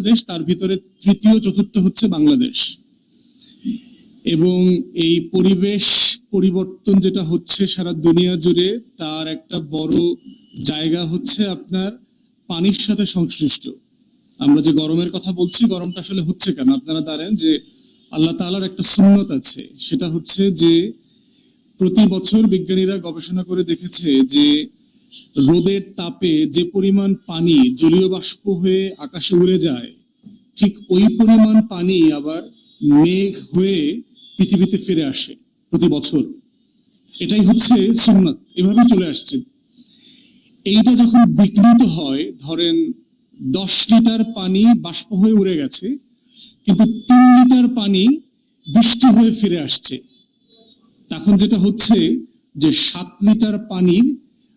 দেশ, তার ভিতরে তৃতীয় চতুর্থ হচ্ছে বাংলাদেশ। এবং এই পরিবেশ পরিবর্তন যেটা হচ্ছে সারা দুনিয়া জুড়ে, তার একটা বড় জায়গা হচ্ছে আপনার পানির সাথে সংশ্লিষ্ট। আমরা যে গরমের কথা বলছি, গরমটা আসলে হচ্ছে কেন? আপনারা জানেন যে আল্লাহ তাআলার একটা সুন্নত আছে, সেটা হচ্ছে যে প্রতি বছর বিজ্ঞানীরা গবেষণা করে দেখেছে যে রোদের তাপে যে পরিমাণ পানি জলীয় বাষ্প হয়ে আকাশে উড়ে যায়, ঠিক ওই পরিমাণ পানি আবার মেঘ হয়ে পৃথিবীতে ফিরে আসে প্রতি বছর। এটাই হচ্ছে সুন্নাত, এভাবে চলে আসছে। এইটা যখন বিঘ্নিত হয়, ধরেন 10 লিটার পানি বাষ্প হয়ে উড়ে গেছে, কিন্তু 3 লিটার পানি বৃষ্টি হয়ে ফিরে আসছে, তখন যেটা হচ্ছে যে 7 লিটার পানির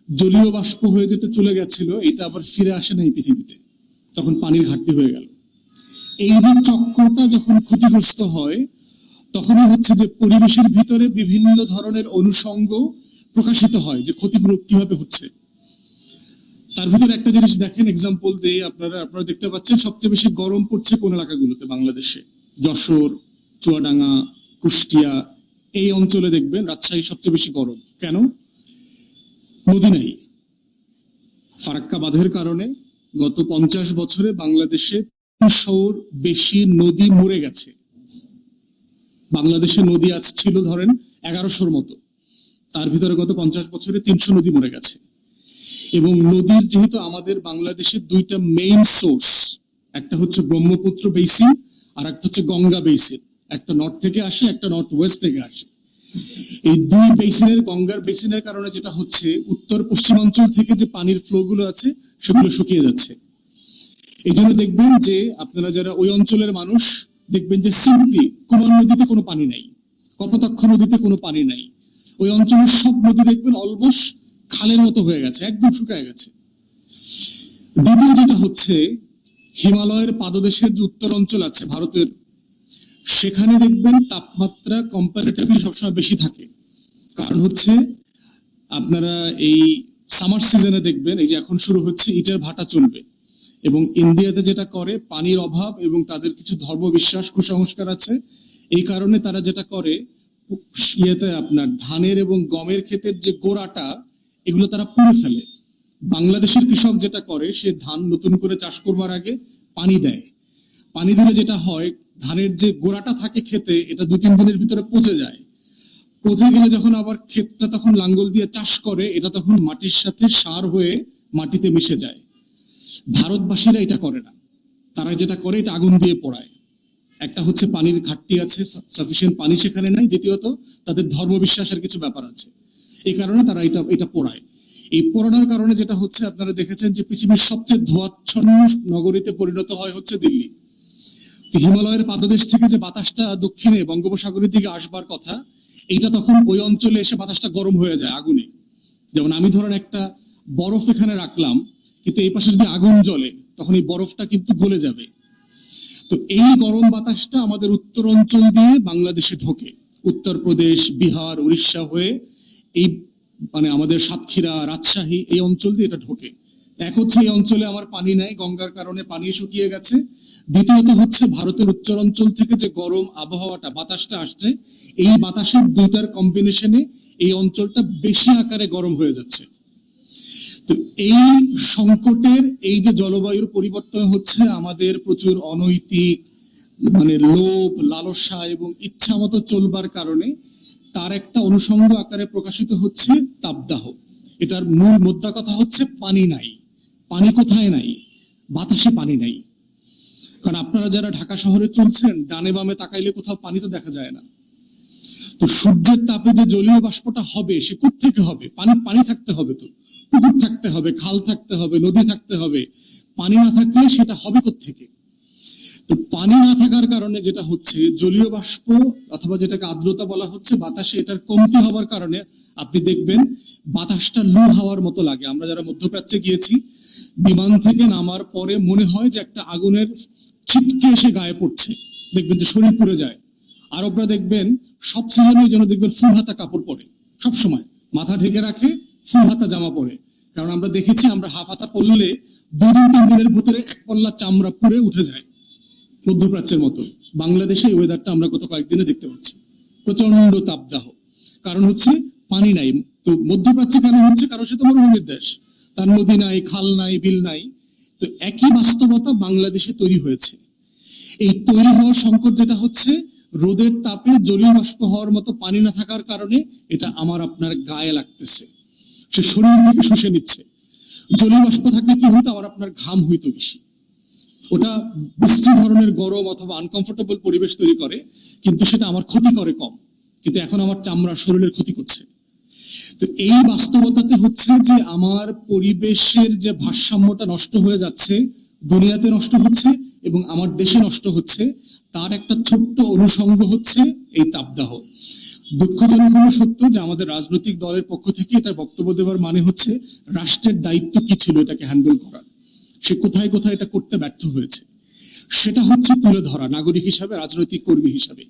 জলীয় বাষ্প হয়ে যেটা চলে গেছিল, এটা আবার ফিরে আসে না এই পৃথিবীতে, তখন পানির ঘাটতি হয়ে গেল। এই যে চক্রটা যখন ক্ষতিগ্রস্ত হয়, তখনই হচ্ছে যে পরিবেশের ভিতরে বিভিন্ন ধরনের অনুষঙ্গ প্রকাশিত হয় যে ক্ষতিগুলো কিভাবে হচ্ছে। তার ভিতরে একটা জিনিস দেখেন, এক্সাম্পল দিয়ে আপনারা দেখতে পাচ্ছেন সবচেয়ে বেশি গরম পড়ছে কোন এলাকাগুলোতে বাংলাদেশে? যশোর, চুয়াডাঙ্গা, কুষ্টিয়া, এই অঞ্চলে দেখবেন রাজশাহী সবচেয়ে বেশি গরম। কেন? নদী নাই। ফারাক্কা বাঁধের কারণে গত 50 বছরে বাংলাদেশে 300-র বেশি নদী মরে গেছে। বাংলাদেশে নদী আজ ছিল ধরেন 1100-র মতো, তার ভিতরে গত 50 বছরে 300 নদী মরে গেছে। এবং নদীর যেহেতু আমাদের বাংলাদেশের দুইটা মেইন সোর্স, একটা হচ্ছে ব্রহ্মপুত্র বেসিন আর একটা হচ্ছে গঙ্গা বেসিন, একটা নর্থ থেকে আসে, একটা নর্থ ওয়েস্ট থেকে আসে। এই দুই বেসিনের, গঙ্গার বেসিনের কারণে যেটা হচ্ছে, উত্তর পশ্চিমাঞ্চল থেকে যে পানির ফ্লো গুলো আছে সেগুলো শুকিয়ে যাচ্ছে। এই জন্য দেখবেন যে আপনারা যারা ওই অঞ্চলের মানুষ, দেখবেন যে সিম্পলি কুমার নদীতে কোনো পানি নাই, কপোতাক্ষ নদীতে কোনো পানি নাই। ওই অঞ্চলের সব নদী দেখবেন অলমোস্ট খালের মতো হয়ে গেছে, একদম শুকায় গেছে। দ্বিতীয় যেটা হচ্ছে, হিমালয়ের পাদদেশের যে উত্তর অঞ্চল আছে ভারতের, সেখানে দেখবেন তাপমাত্রা কম্পারেটিভলি সবসময় বেশি থাকে। কারণ হচ্ছে আপনারা এই সামার সিজনে দেখবেন, এই যে এখন শুরু হচ্ছে, ইটের ভাটা চলবে। এবং ইন্ডিয়াতে যেটা করে, পানির অভাব এবং তাদের কিছু ধর্মবিশ্বাস, কুসংস্কার আছে, এই কারণে তারা যেটা করে, ইয়েতে আপনার ধানের এবং গমের ক্ষেতের যে গোড়াটা, এগুলো তারা পুড়ে ফেলে। বাংলাদেশের কৃষক যেটা করে, সে ধান নতুন করে চাষ করবার আগে পানি দেয়। পানি দিলে যেটা হয়, ধানের যে গোড়াটা থাকে খেতে, এটা 2-3 দিনের ভিতরে পচে যায়। পচে গেলে যখন আবার ক্ষেতটা তখন লাঙ্গল দিয়ে চাষ করে, এটা তখন মাটির সাথে সার হয়ে মাটিতে মিশে যায়। ভারতবাসীরা এটা করে না, তারা যেটা করে, এটা আগুন দিয়ে পোড়ায়। একটা হচ্ছে পানির ঘাটতি আছে, সাফিসিয়েন্ট পানি সেখানে নাই। দ্বিতীয়ত তাদের ধর্মবিশ্বাসের কিছু ব্যাপার আছে, এই কারণে তারা এটা পোড়ায়। এই পোড়ানোর কারণে যেটা হচ্ছে, আপনারা দেখেছেন যে পৃথিবীর সবচেয়ে ধোঁয়াচ্ছন্ন নগরীতে পরিণত হয় হচ্ছে দিল্লি। হিমালয়ের পাদদেশ থেকে যে বাতাসটা দক্ষিণে বঙ্গোপসাগরের দিকে আসবার কথা, এইটা তখন ওই অঞ্চলে এসে বাতাসটা গরম হয়ে যায় আগুনে। যেমন আমি ধরেন একটা বরফ এখানে রাখলাম, কিন্তু এই পাশে যদি আগুন জ্বলে, তখন এই বরফটা কিন্তু গলে যাবে। তো এই গরম বাতাসটা আমাদের উত্তর অঞ্চল দিয়ে বাংলাদেশে ঢোকে, উত্তরপ্রদেশ, বিহার, উড়িষ্যা হয়ে এই মানে আমাদের সাতক্ষীরা, রাজশাহী, এই অঞ্চল দিয়ে এটা ঢোকে। এক হচ্ছে এই অঞ্চলে আমার পানি নাই, গঙ্গার কারণে পানি শুকিয়ে গেছে। দ্বিতীয়ত হচ্ছে ভারতের উত্তর অঞ্চল থেকে যে গরম আবহাওয়াটা, বাতাসটা আসছে, এই বাতাসের দুইটার কম্বিনেশনে এই অঞ্চলটা বেশি আকারে গরম হয়ে যাচ্ছে। তো এই সংকটের, এই যে জলবায়ুর পরিবর্তন হচ্ছে, আমাদের প্রচুর অনৈতিক মানে লোভ, লালসা এবং ইচ্ছা মতো চলবার কারণে তার একটা অনুষঙ্গ আকারে প্রকাশিত হচ্ছে তাপদাহ। এটার মূল মুদ্রা কথা হচ্ছে পানি নাই। পানি কোথায় নাই? বাতাসে পানি নাই। কারণ আপনারা যারা ঢাকা শহরে চলছেন, ডানে বামে তাকাইলে কোথাও পানি তো দেখা যায় না। তো সূর্যের তাপে যে জলীয় বাষ্পটা হবে, সে কোত্থেকে হবে? পানি থাকতে হবে, তো পুকুর থাকতে হবে, খাল থাকতে হবে, নদী থাকতে হবে। পানি না থাকলে সেটা হবে কোত্থেকে? তো পানি না থাকার কারণে যেটা হচ্ছে, জলীয় বাষ্প অথবা যেটাকে আর্দ্রতা বলা হচ্ছে বাতাসে, এটার কমতি হওয়ার কারণে আপনি দেখবেন বাতাসটা লু হাওয়ার মতো লাগে। আমরা যারা মধ্যপ্রাচ্যে গিয়েছি, বিমান থেকে নামার পরে মনে হয় যে একটা আগুনের ছিটকে এসে গায়ে পড়ছে, দেখবেন যে শরীর পুড়ে যায়। আরবরা দেখবেন সব সিজনের জন্য দেখবেন ফুল হাতা কাপড় পরে, সব সময় মাথা ঢেকে রাখে, ফুল হাতা জামা পরে। কারণ আমরা দেখেছি আমরা হাফাতা পড়লে 2-3 দিনের ভিতরে এক পল্লা চামড়া পুড়ে উঠে যায়, মধ্যপ্রাচ্যের মতো। বাংলাদেশে এই ওয়েদারটা আমরা গত কয়েকদিনে দেখতে পাচ্ছি, প্রচন্ড তাপদাহ। কারণ হচ্ছে পানি নাই। তো মধ্যপ্রাচ্যে কেন হচ্ছে? কারণ সে তো মরুভূমির দেশ, তার নদী নাই, খাল নাই, বিল নাই। তো একই বাস্তবতা বাংলাদেশে তৈরি হয়েছে। এই তৈরি হওয়ার সংকট যেটা হচ্ছে, রোদের তাপে জলীয় বাষ্প হওয়ার মতো পানি না থাকার কারণে এটা আমার আপনার গায়ে লাগতেছে, সে শরীর থেকে শুষে নিচ্ছে। জলীয় বাষ্প থাকলে কি হইতো? আমার আপনার ঘাম হইতো বেশি। ওটা বিশ্রী ধরনের গরম অথবা আনকমফোর্টেবল পরিবেশ তৈরি করে, কিন্তু সেটা আমার ক্ষতি করে কম। কিন্তু এখন আমার চামড়া শরীরের ক্ষতি করছে। তো এই বাস্তবতাতে হচ্ছে যে আমার পরিবেশের যে ভারসাম্যটা নষ্ট হয়ে যাচ্ছে, দুনিয়াতে নষ্ট হচ্ছে এবং আমার দেশে নষ্ট হচ্ছে, তার একটা ছোট্ট অনুষঙ্গ হচ্ছে এই তাপদাহ। দুঃখজনক হলো সত্য যে আমাদের রাজনৈতিক দলের পক্ষ থেকে এটা বক্তব্য দেওয়ার মানে হচ্ছে রাষ্ট্রের দায়িত্ব কি ছিল এটাকে হ্যান্ডেল করার, সে কোথায় কোথায় এটা করতে ব্যর্থ হয়েছে, সেটা হচ্ছে তুলে ধরা নাগরিক হিসাবে, রাজনৈতিক কর্মী হিসাবে।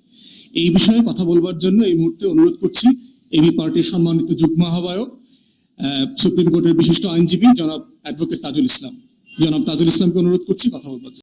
এই বিষয়ে কথা বলবার জন্য এই মুহূর্তে অনুরোধ করছি এবি পার্টির সম্মানিত যুগ্ম আহ্বায়ক, সুপ্রিম কোর্টের বিশিষ্ট আইনজীবী জনাব অ্যাডভোকেট তাজুল ইসলাম। জনাব তাজুল ইসলামকে অনুরোধ করছি কথা বলবার জন্য।